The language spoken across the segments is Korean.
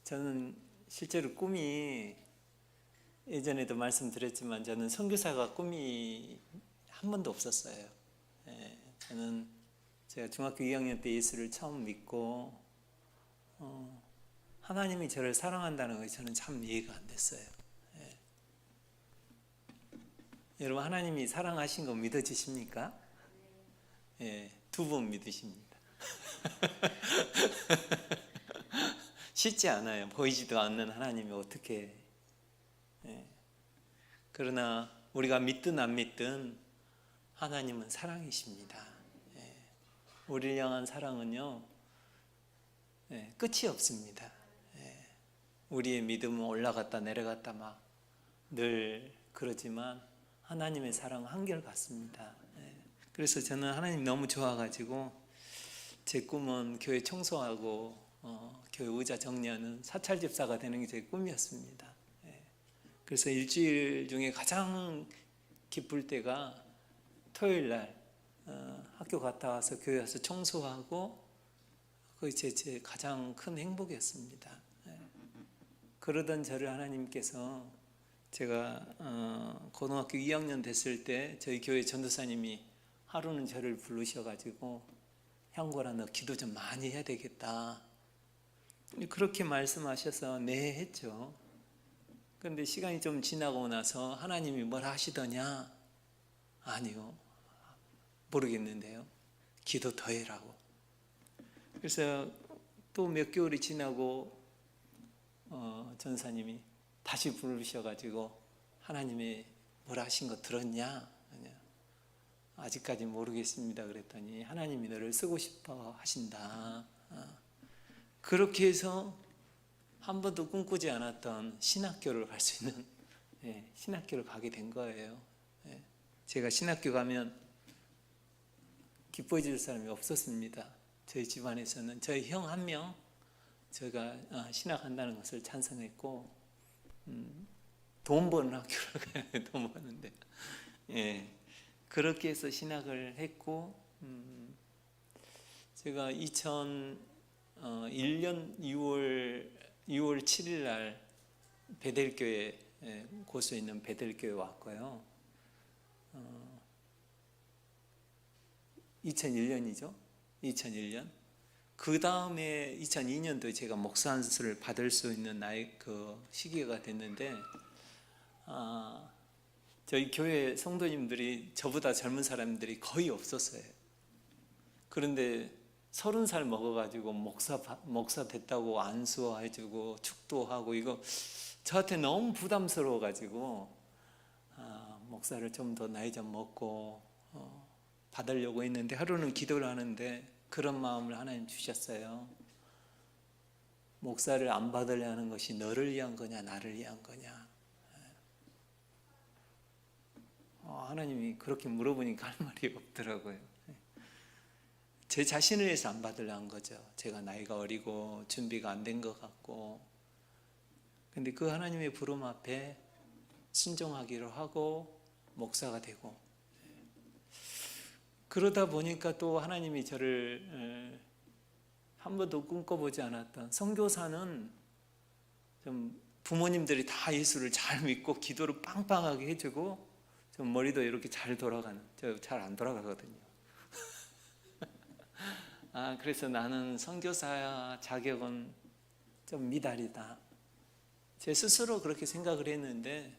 저는 실제로 꿈이 예전에도 말씀드렸지만 저는 선교사가 꿈이 한 번도 없었어요. 저는 제가 중학교 2학년 때 예수를 처음 믿고 하나님이 저를 사랑한다는 것이 저는 참 이해가 안 됐어요. 여러분 하나님이 사랑하신 거 믿어지십니까? 두 번 믿으십니다. 쉽지 않아요. 보이지도 않는 하나님이 어떻게 그러나 우리가 믿든 안 믿든 하나님은 사랑이십니다. 우리를 향한 사랑은요 끝이 없습니다. 우리의 믿음은 올라갔다 내려갔다 막 늘 그러지만 하나님의 사랑은 한결같습니다. 그래서 저는 하나님 너무 좋아가지고 제 꿈은 교회 청소하고 교회 의자 정리하는 사찰 집사가 되는 게 제 꿈이었습니다. 그래서 일주일 중에 가장 기쁠 때가 토요일 날 학교 갔다 와서 교회 와서 청소하고 그게 제 가장 큰 행복이었습니다. 그러던 저를 하나님께서 제가 고등학교 2학년 됐을 때 저희 교회 전도사님이 하루는 저를 부르셔가지고 형걸아 너 기도 좀 많이 해야 되겠다 그렇게 말씀하셔서 네 했죠. 그런데 시간이 좀 지나고 나서 하나님이 뭘 하시더냐? 아니요 모르겠는데요 기도 더 해라고. 그래서 또 몇 개월이 지나고 전사님이 다시 부르셔가지고 하나님이 뭘 하신 거 들었냐? 아직까지 모르겠습니다 그랬더니 하나님이 너를 쓰고 싶어 하신다. 그렇게 해서 한 번도 꿈꾸지 않았던 신학교를 갈 수 있는 신학교를 가게 된 거예요. 제가 신학교 가면 기뻐해 줄 사람이 없었습니다. 저희 집안에서는 저희 형 한 명 제가 신학한다는 것을 찬성했고 돈 버는 학교를 가요. 돈 버는데 그렇게 해서 신학을 했고 제가 2001년 6월 7일 날 베델교회 고수에 있는 베델교회 왔고요. 2001년이죠. 2001년. 그 다음에 2002년도에 제가 목사 안수를 받을 수 있는 그 시기가 됐는데 저희 교회 성도님들이 저보다 젊은 사람들이 거의 없었어요. 그런데 30살 먹어가지고 목사 됐다고 안수해주고 축도하고 이거 저한테 너무 부담스러워가지고 목사를 좀 더 나이 좀 먹고 받으려고 했는데 하루는 기도를 하는데 그런 마음을 하나님 주셨어요. 목사를 안 받으려 하는 것이 너를 위한 거냐 나를 위한 거냐. 하나님이 그렇게 물어보니까 할 말이 없더라고요. 제 자신을 위해서 안 받으려 한 거죠. 제가 나이가 어리고 준비가 안 된 것 같고. 근데 그 하나님의 부름 앞에 순종하기로 하고 목사가 되고 그러다 보니까 또 하나님이 저를 한 번도 꿈꿔보지 않았던 선교사는 좀 부모님들이 다 예수를 잘 믿고 기도를 빵빵하게 해주고 좀 머리도 이렇게 잘 돌아가는, 저 잘 안 돌아가거든요. 그래서 나는 선교사 자격은 좀 미달이다. 제 스스로 그렇게 생각을 했는데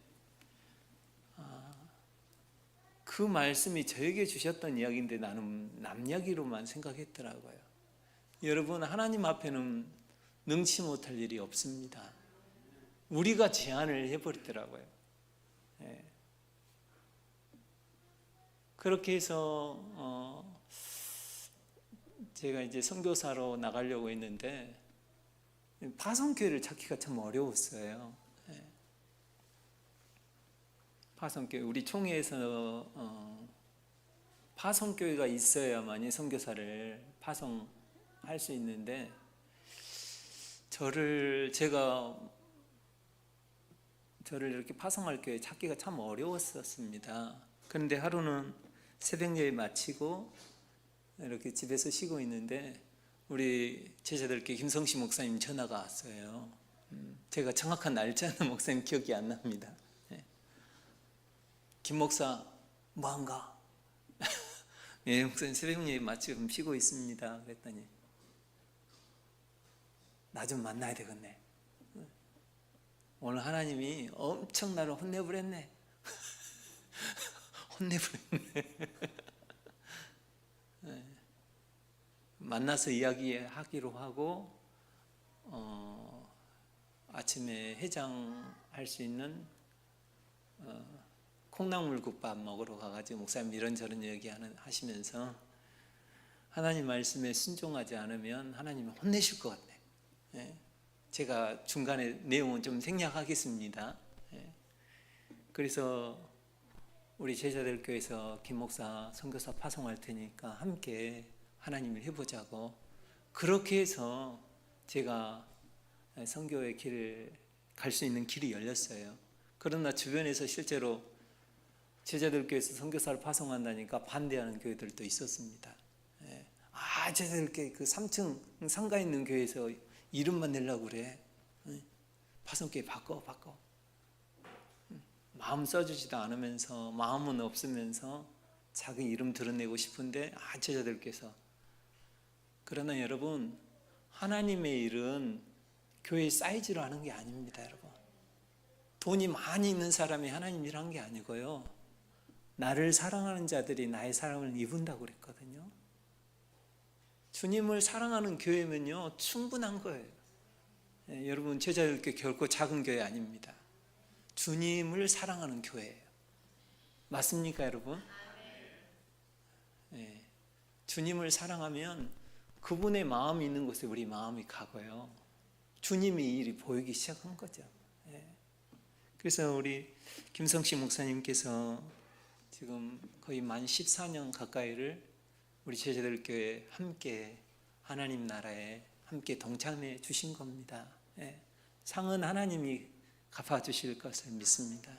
그 말씀이 저에게 주셨던 이야기인데 나는 남 이야기로만 생각했더라고요. 여러분 하나님 앞에는 능치 못할 일이 없습니다. 우리가 제안을 해버리더라고요. 그렇게 해서 제가 이제 선교사로 나가려고 했는데 파송교회를 찾기가 참 어려웠어요. 파송교회 우리 총회에서 파송교회가 있어야만이 선교사를 파송할 수 있는데 저를 이렇게 파송할 교회 찾기가 참 어려웠었습니다. 그런데 하루는 새벽 예배 마치고 이렇게 집에서 쉬고 있는데 우리 제자들께 김성시 목사님 전화가 왔어요. 제가 정확한 날짜는 목사님 기억이 안 납니다. 예. 김 목사 뭐한가? 예, 목사님 새벽 예배 마치고 쉬고 있습니다. 그랬더니 나 좀 만나야 되겠네. 오늘 하나님이 엄청 나를 혼내버렸네. 혼내버렸네. 예. 만나서 이야기하기로 하고 아침에 해장할 수 있는 콩나물국밥 먹으러 가가지고 목사님 이런저런 하시면서 하나님 말씀에 순종하지 않으면 하나님이 혼내실 것 같네. 예. 제가 중간에 내용은 좀 생략하겠습니다. 예. 그래서 우리 제자들 교회에서 김 목사 선교사 파송할 테니까 함께 하나님을 해보자고, 그렇게 해서 제가 선교의 길을 갈 수 있는 길이 열렸어요. 그러나 주변에서 실제로 제자들 교회에서 선교사를 파송한다니까 반대하는 교회들도 있었습니다. 제자들 교회 그 3층 상가 있는 교회에서 이름만 내려고 그래. 파송교회 바꿔. 마음 써주지도 않으면서, 마음은 없으면서 자기 이름 드러내고 싶은데 제자들께서. 그러나 여러분, 하나님의 일은 교회 사이즈로 하는 게 아닙니다. 여러분, 돈이 많이 있는 사람이 하나님 일한 게 아니고요, 나를 사랑하는 자들이 나의 사랑을 입은다고 그랬거든요. 주님을 사랑하는 교회면요 충분한 거예요. 여러분, 제자들께 결코 작은 교회 아닙니다. 주님을 사랑하는 교회예요. 맞습니까, 여러분? 주님을 사랑하면 그분의 마음이 있는 곳에 우리 마음이 가고요, 주님의 일이 보이기 시작한 거죠. 그래서 우리 김성식 목사님께서 지금 거의 만 14년 가까이를 우리 제자들 교회 함께 하나님 나라에 함께 동참해 주신 겁니다. 상은 하나님이 갚아주실 것을 믿습니다.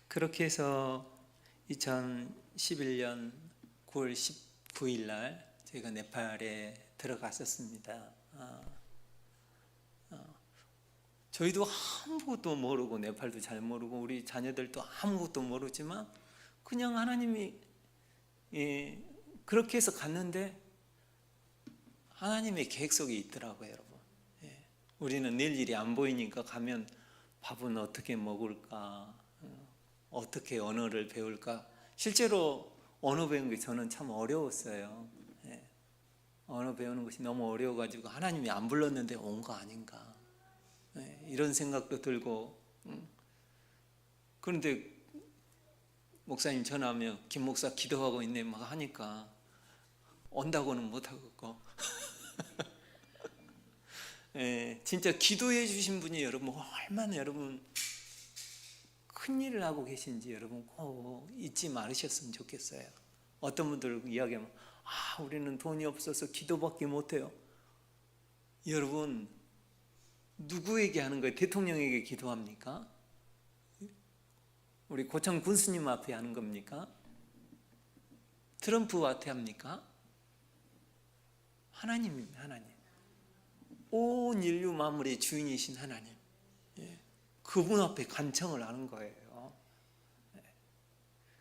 그렇게 해서 2011년 9월 19일 날 저희가 네팔에 들어갔었습니다. 저희도 아무것도 모르고, 네팔도 잘 모르고, 우리 자녀들도 아무것도 모르지만 그냥 하나님이 그렇게 해서 갔는데 하나님의 계획 속에 있더라고요, 여러분. 우리는 내일 일이 안 보이니까 가면 밥은 어떻게 먹을까, 어떻게 언어를 배울까. 실제로 언어 배우는 게 저는 참 어려웠어요. 언어 배우는 것이 너무 어려워가지고 하나님이 안 불렀는데 온 거 아닌가, 이런 생각도 들고. 그런데 목사님 전화하면 김 목사 기도하고 있네 막 하니까 온다고는 못하겠고. 진짜 기도해 주신 분이 여러분 얼마나 여러분 큰 일을 하고 계신지 여러분 꼭 잊지 말으셨으면 좋겠어요. 어떤 분들 이야기하면 우리는 돈이 없어서 기도밖에 못해요. 여러분, 누구에게 하는 거예요? 대통령에게 기도합니까? 우리 고창 군수님 앞에 하는 겁니까? 트럼프한테 합니까? 하나님입니다. 하나님, 온 인류 만물의 주인이신 하나님, 그분 앞에 간청을 하는 거예요.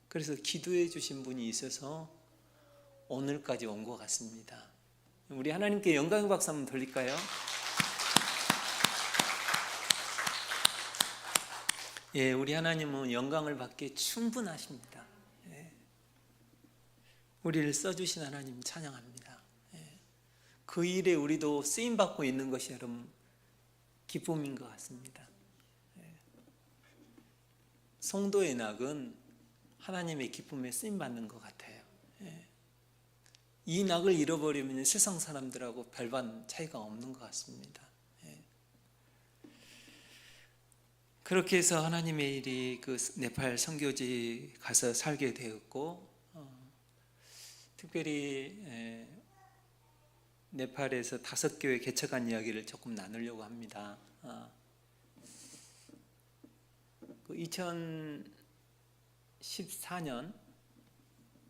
그래서 기도해 주신 분이 있어서 오늘까지 온 것 같습니다. 우리 하나님께 영광의 박수 한번 돌릴까요? 우리 하나님은 영광을 받기에 충분하십니다. 우리를 써주신 하나님 찬양합니다. 그 일에 우리도 쓰임받고 있는 것이 여러분 기쁨인 것 같습니다. 성도의 낙은 하나님의 기쁨에 쓰임받는 것 같아요. 이 낙을 잃어버리면 세상 사람들하고 별반 차이가 없는 것 같습니다. 그렇게 해서 하나님의 일이 그 네팔 선교지 가서 살게 되었고, 특별히 네팔에서 5교회 개척한 이야기를 조금 나누려고 합니다. 2014년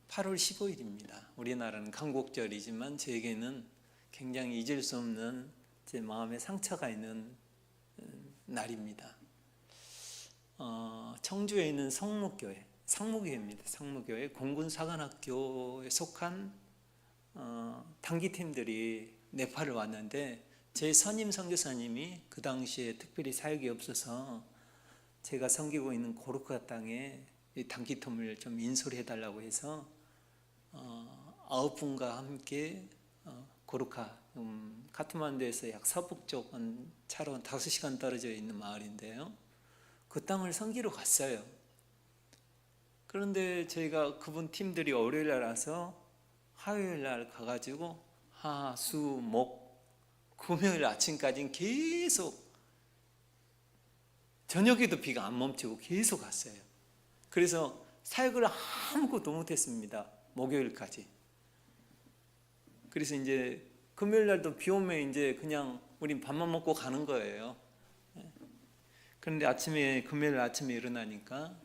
8월 15일입니다. 우리나라는 강곡절이지만 저에게는 굉장히 잊을 수 없는 제 마음에 상처가 있는 날입니다. 청주에 있는 상무교회입니다. 상무교회 공군사관학교에 속한 단기팀들이 네팔을 왔는데, 제 선임 선교사님이 그 당시에 특별히 사역이 없어서 제가 섬기고 있는 고르카 땅에 이 단기팀을 좀 인솔해 달라고 해서 9분과 함께 고르카, 카트만두에서 약 서북쪽 차로 5시간 떨어져 있는 마을인데요, 그 땅을 섬기러 갔어요. 그런데 저희가 그분 팀들이 월요일 날 와서 화요일 날 가가지고 화, 수, 목, 금요일 아침까지는 계속, 저녁에도 비가 안 멈추고 계속 갔어요. 그래서 사역을 아무것도 못했습니다. 목요일까지. 그래서 이제 금요일 날도 비 오면 이제 그냥 우린 밥만 먹고 가는 거예요. 그런데 금요일 아침에 일어나니까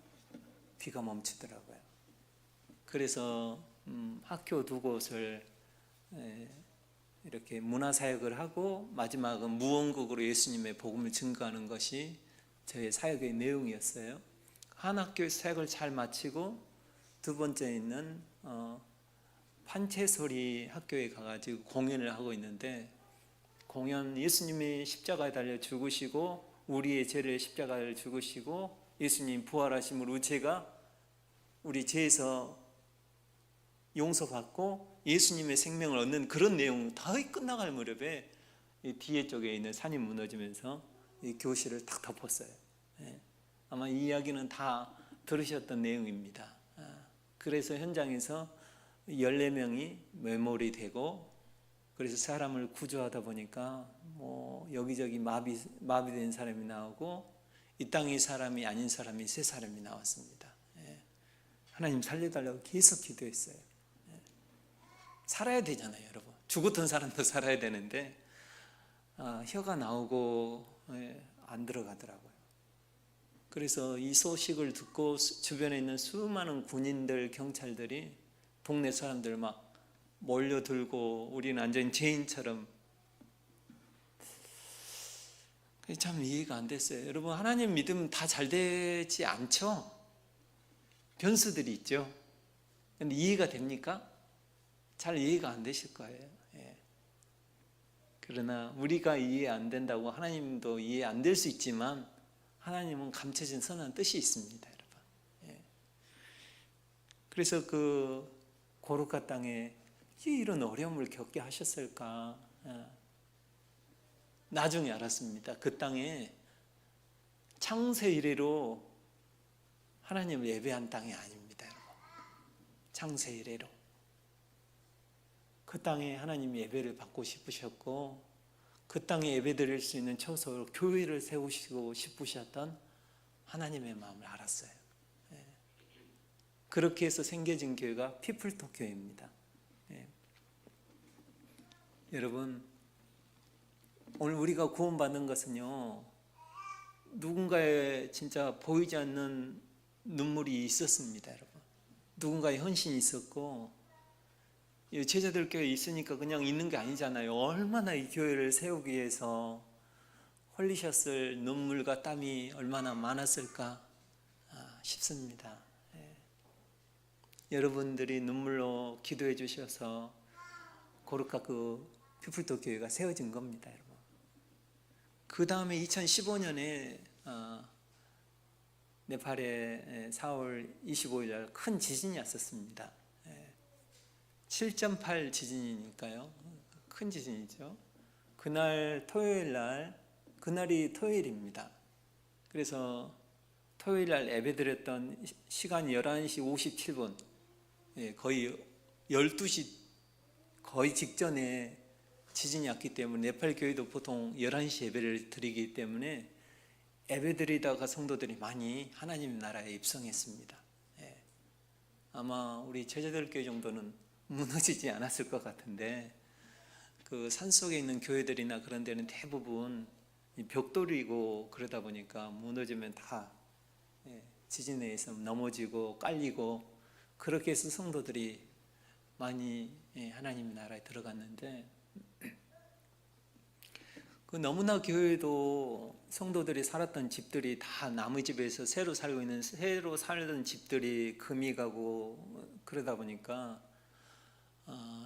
비가 멈추더라고요. 그래서 학교 2곳을 이렇게 문화사역을 하고, 마지막은 무언국으로 예수님의 복음을 증거하는 것이 저의 사역의 내용이었어요. 한 학교에서 사역을 잘 마치고 두 번째 있는 판체소리 학교에 가가지고 공연을 하고 있는데, 예수님이 십자가에 달려 죽으시고 우리의 죄를 십자가를 죽으시고 예수님 부활하심으로 제가 우리 죄에서 용서받고 예수님의 생명을 얻는 그런 내용 다 끝나갈 무렵에 이 뒤에 쪽에 있는 산이 무너지면서 이 교실을 탁 덮었어요. 아마 이 이야기는 다 들으셨던 내용입니다. 그래서 현장에서 14명이 매몰이 되고, 그래서 사람을 구조하다 보니까 여기저기 마비된 사람이 나오고, 이 땅의 사람이 아닌 사람이 3사람이 나왔습니다. 하나님 살려달라고 계속 기도했어요. 살아야 되잖아요, 여러분. 죽었던 사람도 살아야 되는데 혀가 나오고 안 들어가더라고요. 그래서 이 소식을 듣고 주변에 있는 수많은 군인들, 경찰들이 동네 사람들 막 몰려들고 우리는 완전히 죄인처럼. 참 이해가 안 됐어요. 여러분, 하나님 믿으면 다 잘 되지 않죠? 변수들이 있죠. 근데 이해가 됩니까? 잘 이해가 안 되실 거예요. 그러나 우리가 이해 안 된다고 하나님도 이해 안 될 수 있지만, 하나님은 감춰진 선한 뜻이 있습니다, 여러분. 그래서 그 고르카 땅에 이런 어려움을 겪게 하셨을까? 나중에 알았습니다. 그 땅에 창세 이래로 하나님을 예배한 땅이 아닙니다, 여러분. 창세 이래로 그 땅에 하나님 예배를 받고 싶으셨고, 그 땅에 예배 드릴 수 있는 처소로 교회를 세우시고 싶으셨던 하나님의 마음을 알았어요. 그렇게 해서 생겨진 교회가 피플톡 교회입니다. 여러분, 오늘 우리가 구원받는 것은요, 누군가의 진짜 보이지 않는 눈물이 있었습니다, 여러분. 누군가의 헌신이 있었고, 제자들 교회에 있으니까 그냥 있는 게 아니잖아요. 얼마나 이 교회를 세우기 위해서 흘리셨을 눈물과 땀이 얼마나 많았을까 싶습니다. 여러분들이 눈물로 기도해 주셔서 고르카 그 피플톡 교회가 세워진 겁니다, 여러분. 그 다음에 2015년에 네팔에 4월 25일 날 큰 지진이 왔었습니다. 7.8 지진이니까요. 큰 지진이죠. 그날 그날이 토요일입니다. 그래서 토요일 날 예배드렸던 시간이 11시 57분, 거의 12시 거의 직전에 지진이 왔기 때문에, 네팔 교회도 보통 11시 예배를 드리기 때문에 예배드리다가 성도들이 많이 하나님 나라에 입성했습니다. 아마 우리 제자들 교회 정도는 무너지지 않았을 것 같은데, 그 산속에 있는 교회들이나 그런 데는 대부분 벽돌이고 그러다 보니까 무너지면 다 지진에 의해서 넘어지고 깔리고, 그렇게 해서 성도들이 많이 하나님 나라에 들어갔는데, 그 너무나 교회도 성도들이 살았던 집들이 다 남의 집에서 새로 살던 집들이 금이 가고 그러다 보니까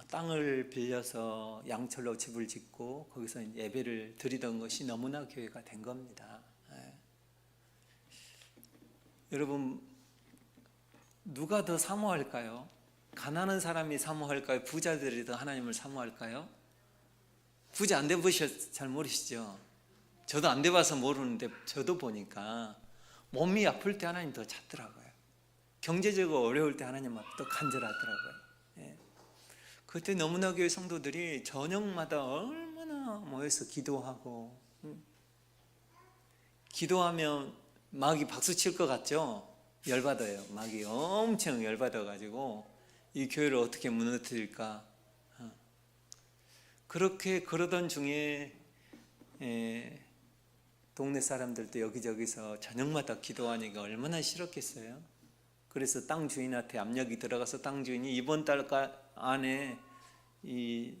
땅을 빌려서 양철로 집을 짓고 거기서 예배를 드리던 것이 너무나 교회가 된 겁니다. 여러분, 누가 더 사모할까요? 가난한 사람이 사모할까요? 부자들이 더 하나님을 사모할까요? 부자 안 돼보셔서 잘 모르시죠? 저도 안 돼봐서 모르는데 저도 보니까 몸이 아플 때 하나님 더 찾더라고요. 경제적으로 어려울 때 하나님 앞에 더 간절하더라고요. 그때 너무나 교회 성도들이 저녁마다 얼마나 모여서 기도하고, 기도하면 마귀 박수 칠 것 같죠? 열받아요. 마귀 엄청 열받아가지고 이 교회를 어떻게 무너뜨릴까. 그렇게 그러던 중에 동네 사람들도 여기저기서 저녁마다 기도하니까 얼마나 싫었겠어요. 그래서 땅 주인한테 압력이 들어가서 땅 주인이 이번 달 안에 우리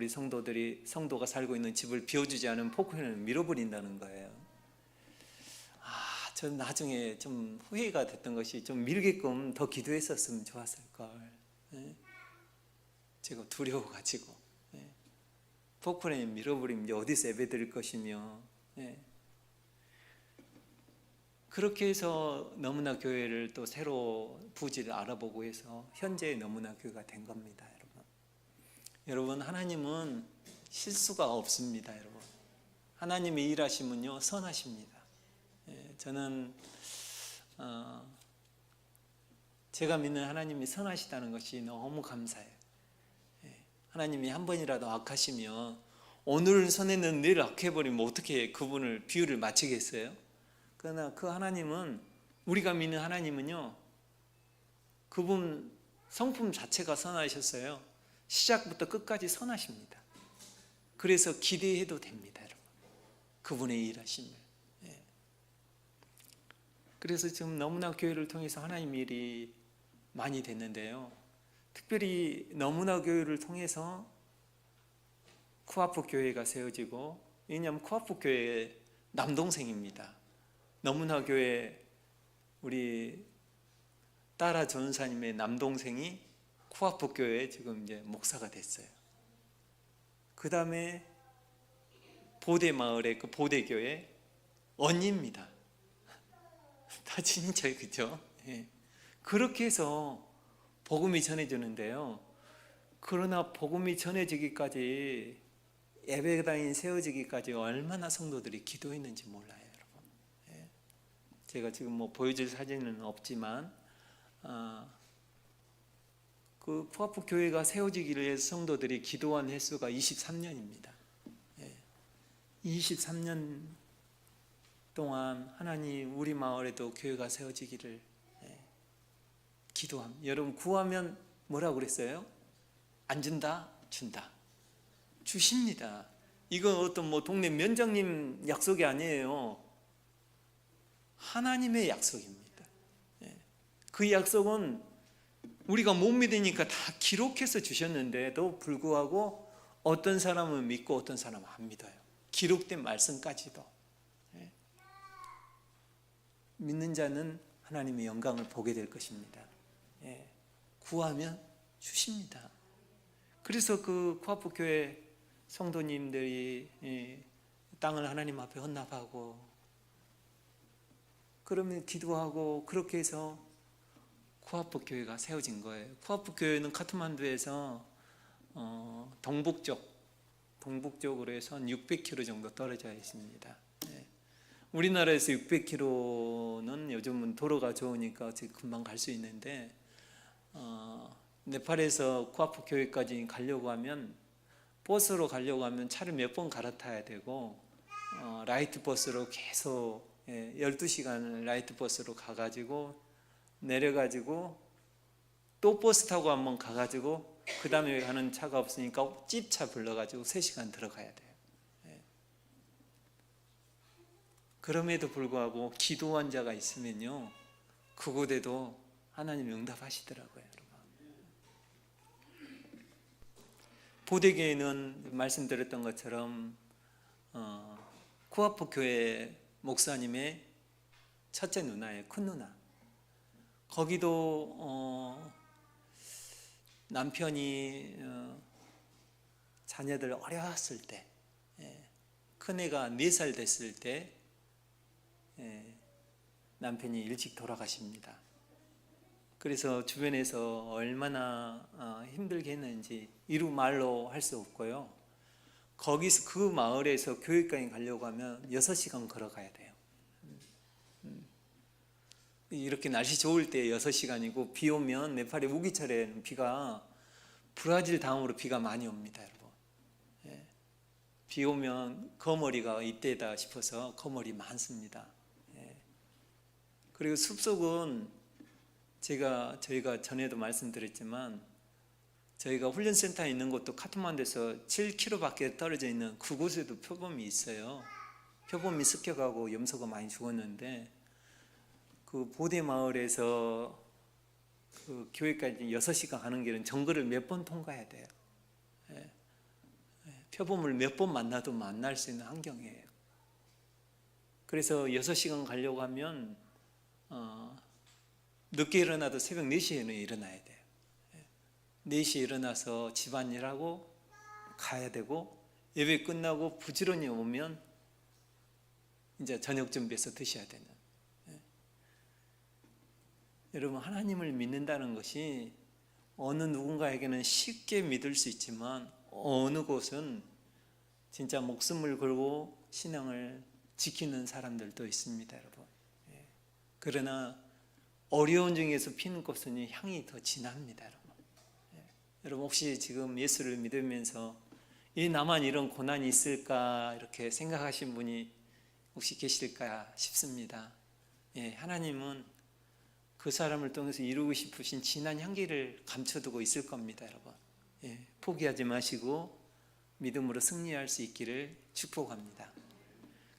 성도가 살고 있는 집을 비워주지 않으면 포크레인을 밀어버린다는 거예요. 저는 나중에 좀 후회가 됐던 것이 좀 밀게끔 더 기도했었으면 좋았을 걸. 제가 두려워가지고 포크레인 밀어버리면 이제 어디서 예배 드릴 것이며. 그렇게 해서 너무나 교회를 또 새로 부지를 알아보고 해서 현재 너무나 교회가 된 겁니다. 여러분, 하나님은 실수가 없습니다. 여러분, 하나님의 일하심은요 선하십니다. 저는 제가 믿는 하나님이 선하시다는 것이 너무 감사해요. 하나님이 한 번이라도 악하시면 오늘 선했는 내일 악해버리면 어떻게 그분을 비유를 맞추겠어요? 그러나 그 하나님은, 우리가 믿는 하나님은요, 그분 성품 자체가 선하셨어요. 시작부터 끝까지 선하십니다. 그래서 기대해도 됩니다, 여러분. 그분의 일하심을. 그래서 지금 너무나 교회를 통해서 하나님 일이 많이 됐는데요, 특별히 너무나 교회를 통해서 쿠아프 교회가 세워지고, 왜냐하면 쿠아프 교회의 남동생입니다. 너무나 교회 우리 따라 전사님의 남동생이 쿠아프 교회에 지금 이제 목사가 됐어요. 그 다음에 보대 마을의 그 보대 교회 언니입니다. 다 친인척이, 그죠? 그렇게 해서 복음이 전해지는데요, 그러나 복음이 전해지기까지, 예배당이 세워지기까지 얼마나 성도들이 기도했는지 몰라요, 여러분. 제가 지금 뭐 보여줄 사진은 없지만 그 쿠아프 교회가 세워지기를 위해서 성도들이 기도한 횟수가 23년입니다. 23년 동안 하나님 우리 마을에도 교회가 세워지기를 기도합니다. 여러분, 구하면 뭐라고 그랬어요? 안 준다? 준다. 주십니다. 이건 어떤 뭐 동네 면장님 약속이 아니에요. 하나님의 약속입니다. 그 약속은 우리가 못 믿으니까 다 기록해서 주셨는데도 불구하고 어떤 사람은 믿고 어떤 사람은 안 믿어요. 기록된 말씀까지도. 믿는 자는 하나님의 영광을 보게 될 것입니다. 구하면 주십니다. 그래서 그 쿠아프 교회 성도님들이 땅을 하나님 앞에 헌납하고, 그러면 기도하고, 그렇게 해서 쿠아프 교회가 세워진 거예요. 쿠아프 교회는 카트만두에서 동북쪽으로 해서 한 600km 정도 떨어져 있습니다. 우리나라에서 600km는 요즘은 도로가 좋으니까 금방 갈 수 있는데, 네팔에서 쿠아프 교회까지 가려고 하면, 버스로 가려고 하면 차를 몇 번 갈아타야 되고, 라이트 버스로 계속 12시간을 라이트 버스로 가가지고 내려가지고 또 버스 타고 한번 가가지고 그 다음에 가는 차가 없으니까 찝차 불러가지고 3시간 들어가야 돼요. 그럼에도 불구하고 기도한 자가 있으면요, 그곳에도 하나님 응답하시더라고요, 여러분. 보대교회는 말씀드렸던 것처럼 쿠아포 교회 목사님의 첫째 누나예요. 큰 누나. 거기도 남편이 자녀들 어렸을 때, 큰애가 4살 됐을 때 남편이 일찍 돌아가십니다. 그래서 주변에서 얼마나 힘들게 했는지 이루 말로 할 수 없고요. 거기서 그 마을에서 교회까지 가려고 하면 6시간 걸어가야 돼요. 이렇게 날씨 좋을 때 6시간이고 비 오면 네팔의 우기철에는 비가 브라질 다음으로 비가 많이 옵니다, 여러분. 비 오면 거머리가 이때다 싶어서 거머리 많습니다. 그리고 숲속은 저희가 전에도 말씀드렸지만 저희가 훈련센터에 있는 곳도 카트만두에서 7km밖에 떨어져 있는 그곳에도 표범이 있어요. 표범이 습격하고 염소가 많이 죽었는데 그 보대 마을에서 그 교회까지 6시간 가는 길은 정글을 몇 번 통과해야 돼요. 표범을 몇 번 만나도 만날 수 있는 환경이에요. 그래서 6시간 가려고 하면 늦게 일어나도 새벽 4시에는 일어나야 돼요. 4시에 일어나서 집안일하고 가야 되고 예배 끝나고 부지런히 오면 이제 저녁 준비해서 드셔야 되는. 여러분, 하나님을 믿는다는 것이 어느 누군가에게는 쉽게 믿을 수 있지만 어느 곳은 진짜 목숨을 걸고 신앙을 지키는 사람들도 있습니다, 여러분. 그러나 어려운 중에서 피는 꽃은 향이 더 진합니다, 여러분. 여러분, 혹시 지금 예수를 믿으면서 나만 이런 고난이 있을까 이렇게 생각하신 분이 혹시 계실까 싶습니다. 하나님은 그 사람을 통해서 이루고 싶으신 진한 향기를 감춰두고 있을 겁니다, 여러분. 포기하지 마시고 믿음으로 승리할 수 있기를 축복합니다.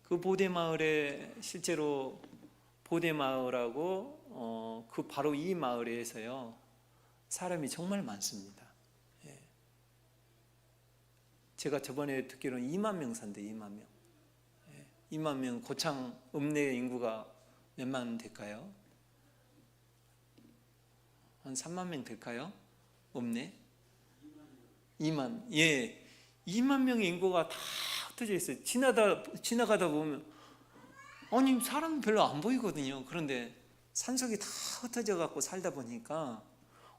그 보대마을에 실제로 보대마을하고 그 바로 이 마을에서요 사람이 정말 많습니다. 제가 저번에 듣기로는 2만 명 산대. 2만 명. 2만 명. 고창 읍내 인구가 몇만 될까요? 한 3만 명 될까요? 읍내? 2만. 2만 명의 인구가 다 흩어져 있어요. 지나가다 보면 아니 사람 별로 안 보이거든요. 그런데 산속이 다 흩어져 갖고 살다 보니까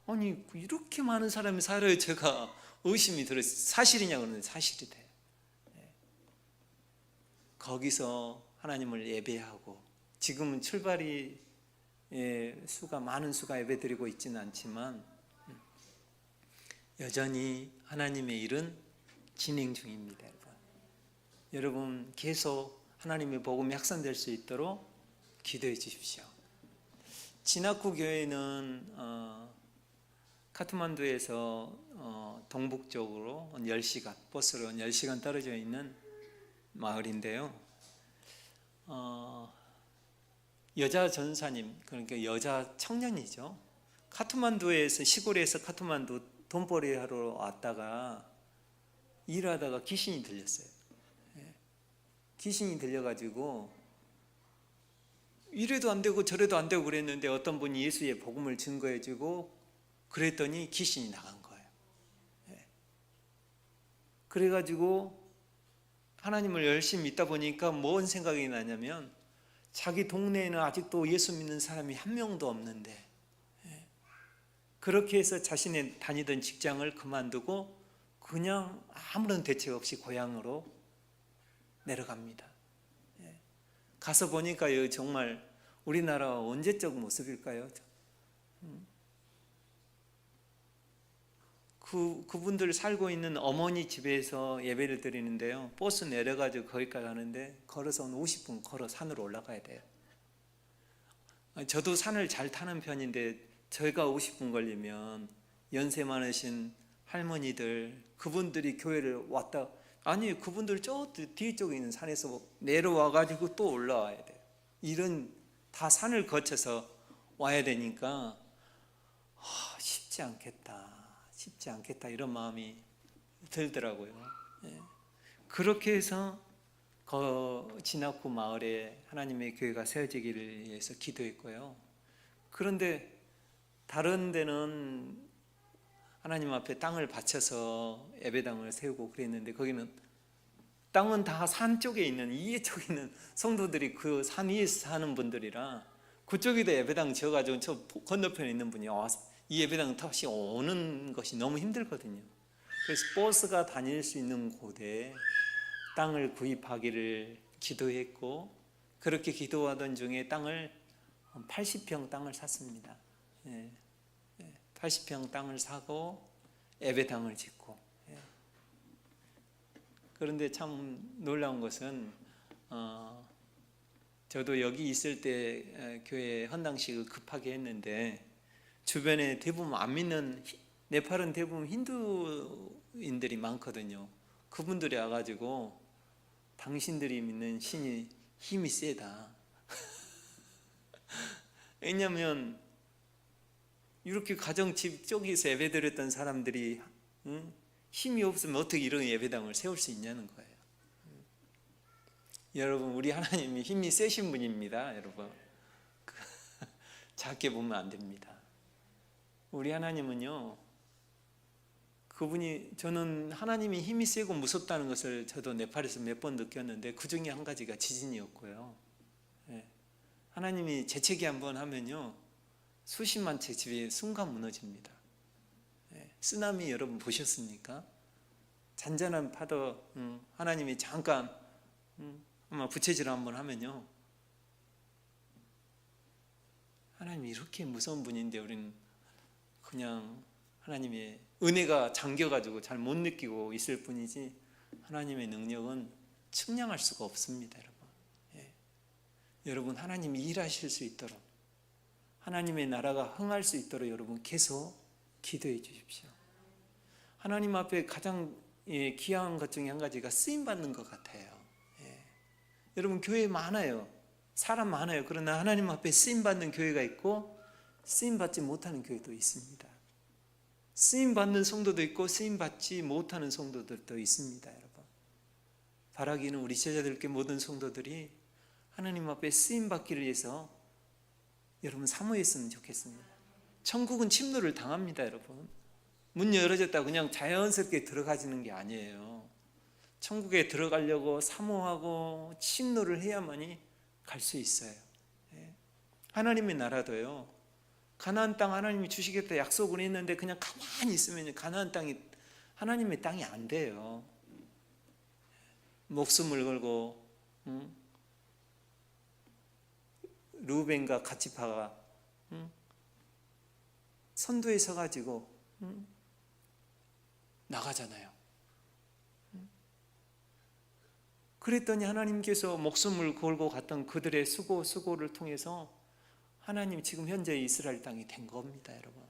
아니 이렇게 많은 사람이 살아요. 제가 의심이 들어요. 사실이냐 그러는데 사실이 돼요. 거기서 하나님을 예배하고 지금은 출발이 많은 수가 예배드리고 있지는 않지만 여전히 하나님의 일은 진행 중입니다. 여러분 계속 하나님의 복음이 확산될 수 있도록 기도해 주십시오. 진학구 교회는 카트만두에서 동북쪽으로 10시간, 버스로 10시간 떨어져 있는 마을인데요. 여자 전사님, 그러니까 여자 청년이죠. 카트만두에서 시골에서 카트만두 돈벌이 하러 왔다가 일하다가 귀신이 들렸어요. 귀신이 들려가지고 이래도 안 되고 저래도 안 되고 그랬는데 어떤 분이 예수의 복음을 증거해주고 그랬더니 귀신이 나간 거예요. 그래가지고 하나님을 열심히 믿다 보니까 뭔 생각이 나냐면 자기 동네에는 아직도 예수 믿는 사람이 한 명도 없는데 그렇게 해서 자신의 다니던 직장을 그만두고 그냥 아무런 대책 없이 고향으로 내려갑니다. 가서 보니까 정말 우리나라 언제적 모습일까요? 그분들 살고 있는 어머니 집에서 예배를 드리는데요. 버스 내려가지고 거기까지 가는데 걸어서 한 50분 걸어 산으로 올라가야 돼요. 저도 산을 잘 타는 편인데 저희가 50분 걸리면 연세 많으신 할머니들 그분들이 교회를 왔다 아니 그분들 저 뒤쪽에 있는 산에서 내려와 가지고 또 올라와야 돼요. 이런 다 산을 거쳐서 와야 되니까 쉽지 않겠다 이런 마음이 들더라고요. 예. 그렇게 해서 진학구 마을에 하나님의 교회가 세워지기를 위해서 기도했고요. 그런데 다른 데는 하나님 앞에 땅을 바쳐서 예배당을 세우고 그랬는데, 거기는 땅은 다 산 쪽에 있는, 이해 쪽에 있는 성도들이 그 산 위에서 사는 분들이라 그쪽에도 예배당 지어가지고 저 건너편에 있는 분이 이 예배당 다시 오는 것이 너무 힘들거든요. 그래서 버스가 다닐 수 있는 곳에 땅을 구입하기를 기도했고, 그렇게 기도하던 중에 땅을 80평 땅을 샀습니다. 80평 땅을 사고 예배당을 짓고. 그런데 참 놀라운 것은 저도 여기 있을 때 교회 헌당식을 급하게 했는데, 주변에 대부분 안 믿는, 네팔은 대부분 힌두인들이 많거든요. 그분들이 와가지고 당신들이 믿는 신이 힘이 세다. 왜냐하면 이렇게 가정집 쪽에서 예배드렸던 사람들이 힘이 없으면 어떻게 이런 예배당을 세울 수 있냐는 거예요. 여러분, 우리 하나님이 힘이 세신 분입니다. 여러분, 작게 보면 안 됩니다. 우리 하나님은요, 그분이, 저는 하나님이 힘이 세고 무섭다는 것을 저도 네팔에서 몇 번 느꼈는데, 그 중에 한 가지가 지진이었고요. 하나님이 재채기 한번 하면요, 수십만 채 집이 순간 무너집니다. 쓰나미 여러분 보셨습니까? 잔잔한 파도, 하나님이 잠깐 아마 부채질 한번 하면요, 하나님이 이렇게 무서운 분인데 우리는 그냥 하나님의 은혜가 잠겨가지고 잘 못 느끼고 있을 뿐이지, 하나님의 능력은 측량할 수가 없습니다. 여러분, 하나님이 일하실 수 있도록, 하나님의 나라가 흥할 수 있도록 여러분 계속 기도해 주십시오. 하나님 앞에 가장 귀한 것 중에 한 가지가 쓰임받는 것 같아요. 여러분, 교회 많아요. 사람 많아요. 그러나 하나님 앞에 쓰임받는 교회가 있고 쓰임받지 못하는 교회도 있습니다. 쓰임받는 성도도 있고 쓰임받지 못하는 성도들도 있습니다. 여러분, 바라기는 우리 제자들께 모든 성도들이 하나님 앞에 쓰임받기를 위해서 여러분 사모했으면 좋겠습니다. 천국은 침노를 당합니다. 여러분, 문 열어졌다고 그냥 자연스럽게 들어가지는 게 아니에요. 천국에 들어가려고 사모하고 침노를 해야만이 갈 수 있어요. 하나님의 나라도요, 가나안 땅 하나님이 주시겠다 약속을 했는데 그냥 가만히 있으면 가나안 땅이 하나님의 땅이 안 돼요. 목숨을 걸고 루벤과 가치파가 선두에 서가지고 나가잖아요. 그랬더니 하나님께서 목숨을 걸고 갔던 그들의 수고를 통해서 하나님 지금 현재 이스라엘 땅이 된 겁니다. 여러분,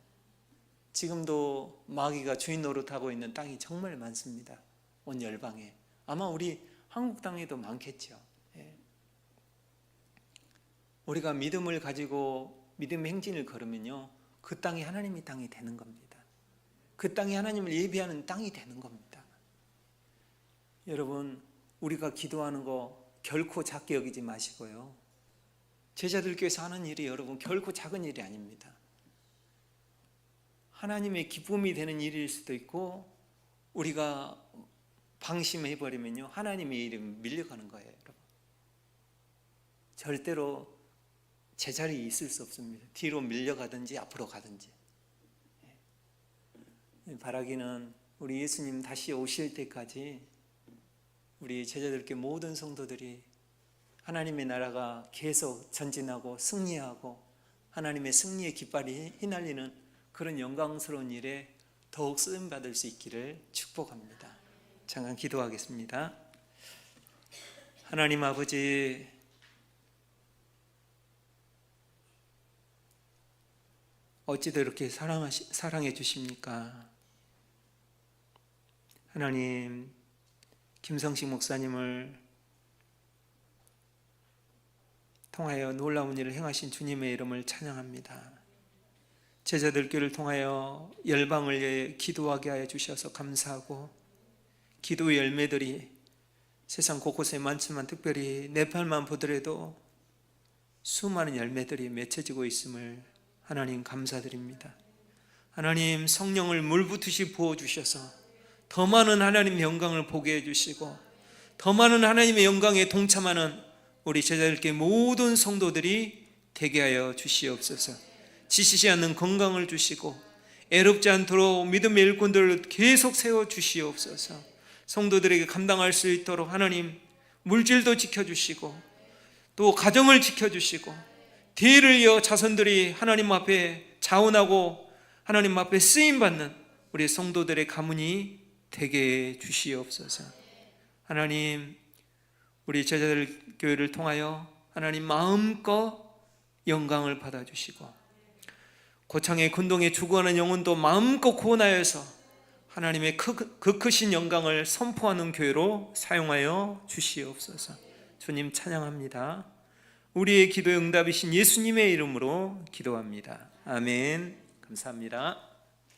지금도 마귀가 주인 노릇하고 있는 땅이 정말 많습니다. 온 열방에. 아마 우리 한국 땅에도 많겠죠. 우리가 믿음을 가지고 믿음의 행진을 걸으면요, 그 땅이 하나님의 땅이 되는 겁니다. 그 땅이 하나님을 예비하는 땅이 되는 겁니다. 여러분, 우리가 기도하는 거 결코 작게 여기지 마시고요, 제자들께서 하는 일이 여러분 결코 작은 일이 아닙니다. 하나님의 기쁨이 되는 일일 수도 있고, 우리가 방심해버리면요, 하나님의 일이 밀려가는 거예요. 여러분, 절대로 제자리에 있을 수 없습니다. 뒤로 밀려가든지 앞으로 가든지. 바라기는 우리 예수님 다시 오실 때까지 우리 제자들께 모든 성도들이 하나님의 나라가 계속 전진하고 승리하고 하나님의 승리의 깃발이 휘날리는 그런 영광스러운 일에 더욱 쓰임받을 수 있기를 축복합니다. 잠깐 기도하겠습니다. 하나님 아버지, 어찌도 이렇게 사랑해 주십니까? 하나님, 김성식 목사님을 통하여 놀라운 일을 행하신 주님의 이름을 찬양합니다. 제자들끼를 통하여 열방을 위해 기도하게 하여 주셔서 감사하고, 기도 열매들이 세상 곳곳에 많지만 특별히 네팔만 보더라도 수많은 열매들이 맺혀지고 있음을 하나님 감사드립니다. 하나님 성령을 물붓듯이 부어주셔서 더 많은 하나님의 영광을 보게 해주시고 더 많은 하나님의 영광에 동참하는 우리 제자들께 모든 성도들이 되게 하여 주시옵소서. 지치지 않는 건강을 주시고 애롭지 않도록 믿음의 일꾼들을 계속 세워주시옵소서. 성도들에게 감당할 수 있도록 하나님 물질도 지켜주시고 또 가정을 지켜주시고 뒤를 이어 자손들이 하나님 앞에 자원하고 하나님 앞에 쓰임받는 우리 성도들의 가문이 되게 해 주시옵소서. 하나님 우리 제자들 교회를 통하여 하나님 마음껏 영광을 받아주시고 고창의 근동에 죽어가는 영혼도 마음껏 구원하여서 하나님의 그 크신 영광을 선포하는 교회로 사용하여 주시옵소서. 주님 찬양합니다. 우리의 기도의 응답이신 예수님의 이름으로 기도합니다. 아멘. 감사합니다.